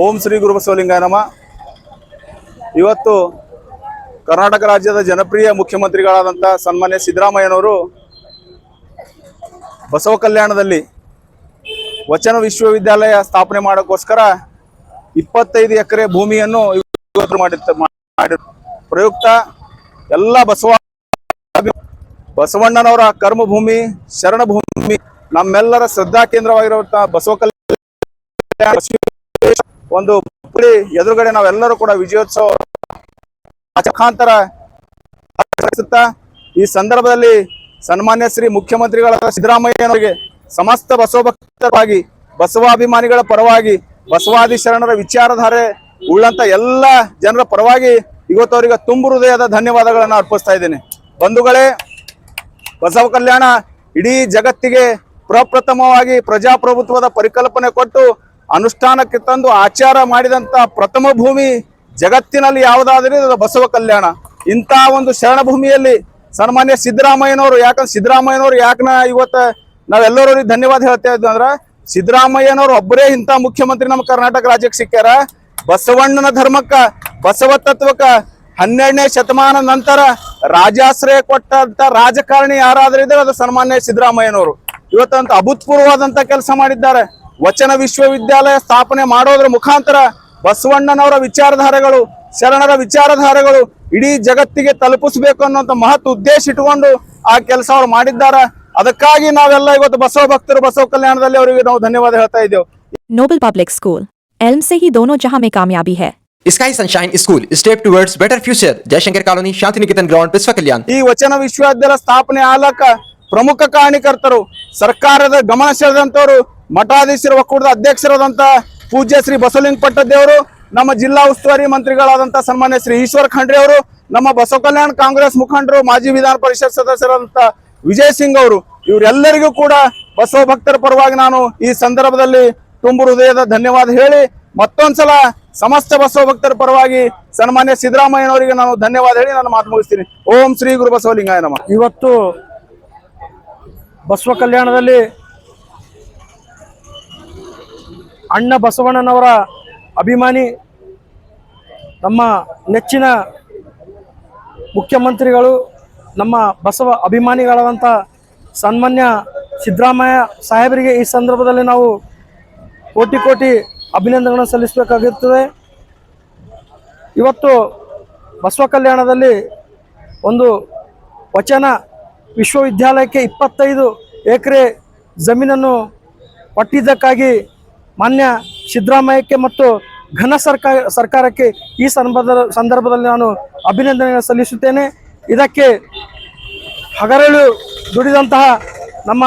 ಓಂ ಶ್ರೀ ಗುರು ಬಸವಲಿಂಗಾಯ ನಮಃ. ಇವತ್ತು ಕರ್ನಾಟಕ ರಾಜ್ಯದ ಜನಪ್ರಿಯ ಮುಖ್ಯಮಂತ್ರಿಗಳಾದಂಥ ಸನ್ಮಾನ್ಯ ಸಿದ್ದರಾಮಯ್ಯನವರು ಬಸವ ಕಲ್ಯಾಣದಲ್ಲಿ ವಚನ ವಿಶ್ವವಿದ್ಯಾಲಯ ಸ್ಥಾಪನೆ ಮಾಡೋಕ್ಕೋಸ್ಕರ 25 ಎಕರೆ ಭೂಮಿಯನ್ನು ಮಾಡಿದ ಪ್ರಯುಕ್ತ ಎಲ್ಲ ಬಸವಣ್ಣನವರ ಕರ್ಮಭೂಮಿ, ಶರಣಭೂಮಿ, ನಮ್ಮೆಲ್ಲರ ಶ್ರದ್ಧಾ ಕೇಂದ್ರವಾಗಿರುವಂತಹ ಬಸವ ಕಲ್ಯಾಣ ಒಂದು ಎದುರುಗಡೆ ನಾವೆಲ್ಲರೂ ಕೂಡ ವಿಜಯೋತ್ಸವ ಮುಖಾಂತರ ಈ ಸಂದರ್ಭದಲ್ಲಿ ಸನ್ಮಾನ್ಯ ಶ್ರೀ ಮುಖ್ಯಮಂತ್ರಿಗಳಾದ ಸಿದ್ದರಾಮಯ್ಯನವರಿಗೆ ಸಮಸ್ತ ಬಸವ ಭಕ್ತರಾಗಿ, ಬಸವಾಭಿಮಾನಿಗಳ ಪರವಾಗಿ, ಬಸವಾದಿ ಶರಣರ ವಿಚಾರಧಾರೆ ಉಳ್ಳಂತ ಎಲ್ಲ ಜನರ ಪರವಾಗಿ ಇವತ್ತವರಿಗೆ ತುಂಬು ಹೃದಯದ ಧನ್ಯವಾದಗಳನ್ನು ಅರ್ಪಿಸ್ತಾ ಇದ್ದೇನೆ. ಬಂಧುಗಳೇ, ಬಸವ ಕಲ್ಯಾಣ ಇಡೀ ಜಗತ್ತಿಗೆ ಪ್ರಪ್ರಥಮವಾಗಿ ಪ್ರಜಾಪ್ರಭುತ್ವದ ಪರಿಕಲ್ಪನೆ ಕೊಟ್ಟು ಅನುಷ್ಠಾನಕ್ಕೆ ತಂದು ಆಚಾರ ಮಾಡಿದಂತ ಪ್ರಥಮ ಭೂಮಿ ಜಗತ್ತಿನಲ್ಲಿ ಯಾವುದಾದ್ರೂ ಅದು ಬಸವ ಕಲ್ಯಾಣ. ಇಂಥ ಒಂದು ಶರಣ ಭೂಮಿಯಲ್ಲಿ ಸನ್ಮಾನ್ಯ ಸಿದ್ದರಾಮಯ್ಯನವರು, ಯಾಕನ ಇವತ್ತು ನಾವೆಲ್ಲರೂ ಧನ್ಯವಾದ ಹೇಳ್ತಾ ಇದ್ವಿ ಅಂದ್ರೆ, ಸಿದ್ದರಾಮಯ್ಯನವರು ಒಬ್ಬರೇ ಇಂಥ ಮುಖ್ಯಮಂತ್ರಿ ನಮ್ಮ ಕರ್ನಾಟಕ ರಾಜ್ಯಕ್ಕೆ ಸಿಕ್ಕ್ಯಾರ. ಬಸವಣ್ಣನ ಧರ್ಮಕ್ಕ, ಬಸವ ತತ್ವಕ್ಕ 12ನೇ ಶತಮಾನ ನಂತರ ರಾಜಾಶ್ರಯ ಕೊಟ್ಟಂತ ರಾಜಕಾರಣಿ ಯಾರಾದ್ರೂ ಇದ್ರೆ ಅದು ಸನ್ಮಾನ್ಯ ಸಿದ್ದರಾಮಯ್ಯನವರು. ಇವತ್ತಂತ ಅಭೂತಪೂರ್ವವಾದಂತ ಕೆಲಸ ಮಾಡಿದ್ದಾರೆ. ವಚನ ವಿಶ್ವವಿದ್ಯಾಲಯ ಸ್ಥಾಪನೆ ಮಾಡೋದ್ರ ಮುಖಾಂತರ ಬಸವಣ್ಣನವರ ವಿಚಾರಧಾರೆಗಳು, ಶರಣರ ವಿಚಾರಧಾರೆಗಳು ಇಡೀ ಜಗತ್ತಿಗೆ ತಲುಪಿಸಬೇಕು ಅನ್ನುವಂತ ಮಹತ್ ಉದ್ದೇಶ ಇಟ್ಟುಕೊಂಡು ಆ ಕೆಲಸ ಅವರು ಮಾಡಿದ್ದಾರೆ. ಅದಕ್ಕಾಗಿ ನಾವೆಲ್ಲ ಇವತ್ತು ಬಸವ ಭಕ್ತರು ಬಸವ ಕಲ್ಯಾಣದಲ್ಲಿ ಅವರಿಗೆ ನಾವು ಧನ್ಯವಾದ ಹೇಳ್ತಾ ಇದ್ದೇವೆ. नोबल पब्लिक स्कूल एल्म से ही दोनों जहां में कामयाबी है. Sky sunshine school step towards better future, Jaishankar colony, Shanti Niketan ground, Basavakalyan. ಈ ವಚನ ವಿಶ್ವವಿದ್ಯಾಲಯ ಸ್ಥಾಪನೆ ಆಲಕ ಪ್ರಮುಖ ಕಾರಣಕರ್ತರು, ಸರ್ಕಾರದ ಗಮನ ಸೆಳೆದಂತವರು, ಮಠಾಧೀಶರ ಒಕ್ಕೂಟದ ಅಧ್ಯಕ್ಷರಾದಂತ ಪೂಜ್ಯ ಶ್ರೀ ಬಸವಲಿಂಗ ಪಟ್ಟದೇವರು, ನಮ್ಮ ಜಿಲ್ಲಾ ಉಸ್ತುವಾರಿ ಮಂತ್ರಿಗಳಾದಂತ ಸನ್ಮಾನ್ಯ ಶ್ರೀ ಈಶ್ವರ ಖಂಡ್ರೆ ಅವರು, ನಮ್ಮ ಬಸವ ಕಲ್ಯಾಣ ಕಾಂಗ್ರೆಸ್ ಮುಖಂಡರು, ಮಾಜಿ ವಿಧಾನ ಪರಿಷತ್ ಸದಸ್ಯರಾದಂತ ವಿಜಯ್ ಸಿಂಗ್ ಅವರು, ಇವರೆಲ್ಲರಿಗೂ ಕೂಡ ಬಸವ ಭಕ್ತರ ಪರವಾಗಿ ನಾನು ಈ ಸಂದರ್ಭದಲ್ಲಿ ತುಂಬು ಹೃದಯದ ಧನ್ಯವಾದ ಹೇಳಿ, ಮತ್ತೊಂದ್ಸಲ ಸಮಸ್ತ ಬಸವ ಭಕ್ತರ ಪರವಾಗಿ ಸನ್ಮಾನ್ಯ ಸಿದ್ದರಾಮಯ್ಯನವರಿಗೆ ನಾನು ಧನ್ಯವಾದ ಹೇಳಿ ನಾನು ಮಾತು ಮುಗಿಸ್ತೀನಿ. ಓಂ ಶ್ರೀ ಗುರು ಬಸವಲಿಂಗಾಯ ನಮಃ. ಇವತ್ತು ಬಸವ ಕಲ್ಯಾಣದಲ್ಲಿ ಅಣ್ಣ ಬಸವಣ್ಣನವರ ಅಭಿಮಾನಿ, ನಮ್ಮ ನೆಚ್ಚಿನ ಮುಖ್ಯಮಂತ್ರಿಗಳು, ನಮ್ಮ ಬಸವ ಅಭಿಮಾನಿಗಳಾದಂಥ ಸನ್ಮಾನ್ಯ ಸಿದ್ದರಾಮಯ್ಯ ಸಾಹೇಬರಿಗೆ ಈ ಸಂದರ್ಭದಲ್ಲಿ ನಾವು ಕೋಟಿ ಕೋಟಿ ಅಭಿನಂದನೆಗಳನ್ನು ಸಲ್ಲಿಸಬೇಕಾಗಿರ್ತದೆ. ಇವತ್ತು ಬಸವ ಕಲ್ಯಾಣದಲ್ಲಿ ಒಂದು ವಚನ ವಿಶ್ವವಿದ್ಯಾಲಯಕ್ಕೆ 25 ಎಕರೆ ಜಮೀನನ್ನು ಕೊಟ್ಟಿದ್ದಕ್ಕಾಗಿ ಮಾನ್ಯ ಸಿದ್ದರಾಮಯ್ಯಕ್ಕೆ ಮತ್ತು ಘನ ಸರ್ಕಾರಕ್ಕೆ ಈ ಸಂದರ್ಭದಲ್ಲಿ ನಾನು ಅಭಿನಂದನೆಗಳನ್ನು ಸಲ್ಲಿಸುತ್ತೇನೆ. ಇದಕ್ಕೆ ಹಗರಳು ದುಡಿದಂತಹ ನಮ್ಮ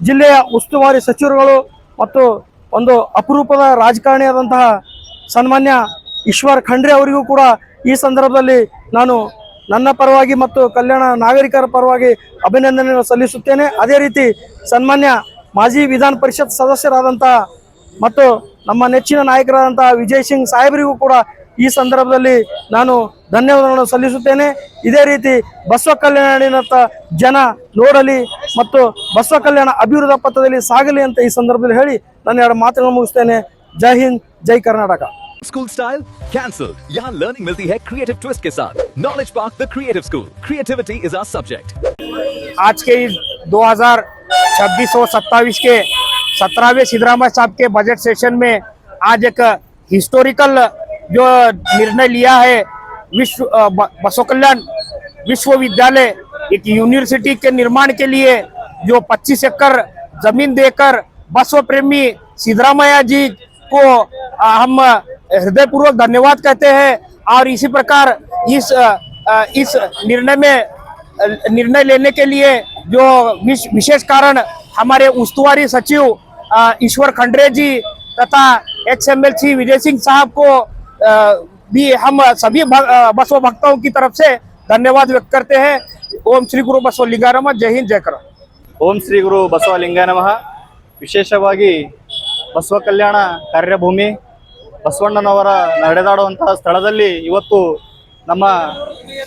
ಜಿಲ್ಲೆಯ ಉಸ್ತುವಾರಿ ಸಚಿವರುಗಳು ಮತ್ತು ಒಂದು ಅಪರೂಪದ ರಾಜಕಾರಣಿಯಾದಂತಹ ಸನ್ಮಾನ್ಯ ಈಶ್ವರ್ ಖಂಡ್ರೆ ಅವರಿಗೂ ಕೂಡ ಈ ಸಂದರ್ಭದಲ್ಲಿ ನಾನು ನನ್ನ ಪರವಾಗಿ ಮತ್ತು ಕಲ್ಯಾಣ ನಾಗರಿಕರ ಪರವಾಗಿ ಅಭಿನಂದನೆಯನ್ನು ಸಲ್ಲಿಸುತ್ತೇನೆ. ಅದೇ ರೀತಿ ಸನ್ಮಾನ್ಯ ಮಾಜಿ ವಿಧಾನ ಪರಿಷತ್ ಸದಸ್ಯರಾದಂತಹ ಮತ್ತು ನಮ್ಮ ನೆಚ್ಚಿನ ನಾಯಕರಾದಂತಹ ವಿಜಯ್ ಸಿಂಗ್ ಸಾಹೇಬರಿಗೂ ಕೂಡ ಈ ಸಂದರ್ಭದಲ್ಲಿ ನಾನು ಧನ್ಯವಾದಗಳನ್ನು ಸಲ್ಲಿಸುತ್ತೇನೆ. ಇದೇ ರೀತಿ ಬಸವ ಕಲ್ಯಾಣದ ಜನ ನೋಡಲಿ ಮತ್ತು ಬಸವ ಕಲ್ಯಾಣ ಅಭಿವೃದ್ಧಿ ಪಥದಲ್ಲಿ ಸಾಗಲಿ ಅಂತ ಈ ಸಂದರ್ಭದಲ್ಲಿ ಹೇಳಿ ನಾನು 2 ಮಾತುಗಳನ್ನು ಮುಗಿಸ್ತೇನೆ. Jai Hind, Jai Karnataka. School style cancel, यहाँ लर्निंग मिलती है क्रिएटिव ट्विस्ट के साथ. Knowledge park the creative school, creativity is our subject. आज के 2026-27 के 17वें सिद्धरामैया साहब के बजट सेशन में आज एक हिस्टोरिकल जो निर्णय लिया है, बसव कल्याण विश्वविद्यालय एक यूनिवर्सिटी के निर्माण के लिए जो 25 एकड़ जमीन देकर बसव प्रेमी सिद्धरामैया जी को हम हृदयपूर्वक धन्यवाद कहते हैं. और इसी प्रकार इस निर्णय लेने के लिए जो विशेष कारण हमारे उस्तुवारी सचिव ईश्वर खंड्रे जी तथा XMLC विजय सिंह साहब को भी हम सभी बसव भक्तों की तरफ से धन्यवाद व्यक्त करते हैं. ओम श्री गुरु बसवलिंगाय नमः. जय हिंद, जय करा. ಓಂ ಶ್ರೀ ಗುರು ಬಸವಲಿಂಗಾಯ ನಮಃ. ವಿಶೇಷವಾಗಿ ಬಸವ ಕಲ್ಯಾಣ ಕಾರ್ಯಭೂಮಿ ಬಸವಣ್ಣನವರ ನಡೆದಾಡುವಂತಹ ಸ್ಥಳದಲ್ಲಿ ಇವತ್ತು ನಮ್ಮ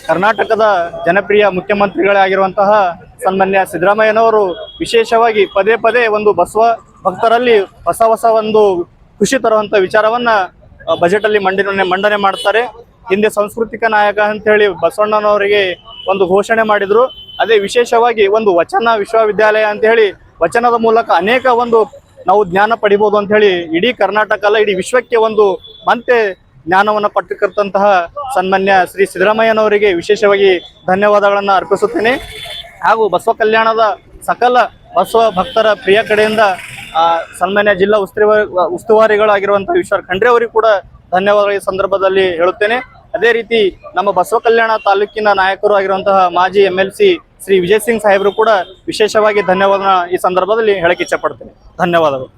ಕರ್ನಾಟಕದ ಜನಪ್ರಿಯ ಮುಖ್ಯಮಂತ್ರಿಗಳೇ ಆಗಿರುವಂತಹ ಸನ್ಮಾನ್ಯ ಸಿದ್ದರಾಮಯ್ಯನವರು ವಿಶೇಷವಾಗಿ ಪದೇ ಪದೇ ಒಂದು ಬಸವ ಭಕ್ತರಲ್ಲಿ ಹೊಸ ಒಂದು ಖುಷಿ ತರುವಂಥ ವಿಚಾರವನ್ನು ಬಜೆಟ್ ಅಲ್ಲಿ ಮಂಡನೆ ಮಾಡ್ತಾರೆ. ಹಿಂದೆ ಸಾಂಸ್ಕೃತಿಕ ನಾಯಕ ಅಂತ ಹೇಳಿ ಬಸವಣ್ಣನವರಿಗೆ ಒಂದು ಘೋಷಣೆ ಮಾಡಿದ್ರು. ಅದೇ ವಿಶೇಷವಾಗಿ ಒಂದು ವಚನ ವಿಶ್ವವಿದ್ಯಾಲಯ ಅಂತ ಹೇಳಿ ವಚನದ ಮೂಲಕ ಅನೇಕ ಒಂದು ನಾವು ಜ್ಞಾನ ಪಡಿಬಹುದು ಅಂತ ಹೇಳಿ ಇಡೀ ಕರ್ನಾಟಕ ಅಲ್ಲ ಇಡೀ ವಿಶ್ವಕ್ಕೆ ಒಂದು ಮತ್ತೆ ಜ್ಞಾನವನ್ನು ಕೊಟ್ಟಿರ್ತಂತಹ ಸನ್ಮಾನ್ಯ ಶ್ರೀ ಸಿದ್ದರಾಮಯ್ಯನವರಿಗೆ ವಿಶೇಷವಾಗಿ ಧನ್ಯವಾದಗಳನ್ನು ಅರ್ಪಿಸುತ್ತೇನೆ. ಹಾಗೂ ಬಸವ ಕಲ್ಯಾಣದ ಸಕಲ ಬಸವ ಭಕ್ತರ ಪ್ರಿಯ ಕಡೆಯಿಂದ ಸನ್ಮಾನ್ಯ ಜಿಲ್ಲಾ ಉಸ್ತುವಾರಿಗಳಾಗಿರುವಂತಹ ಈಶ್ವರ್ ಖಂಡ್ರೆ ಅವರಿಗೆ ಕೂಡ ಧನ್ಯವಾದಗಳ ಈ ಸಂದರ್ಭದಲ್ಲಿ ಹೇಳುತ್ತೇನೆ. ಅದೇ ರೀತಿ ನಮ್ಮ ಬಸವ ಕಲ್ಯಾಣ ತಾಲೂಕಿನ ನಾಯಕರು ಆಗಿರುವಂತಹ ಮಾಜಿ MLC ಶ್ರೀ ವಿಜಯ್ ಸಿಂಗ್ ಸಾಹೇಬರು ಕೂಡ ವಿಶೇಷವಾಗಿ ಧನ್ಯವಾದ ಈ ಸಂದರ್ಭದಲ್ಲಿ ಹೇಳಕ್ಕೆ ಇಚ್ಛೆ ಪಡ್ತೇನೆ. ಧನ್ಯವಾದಗಳು.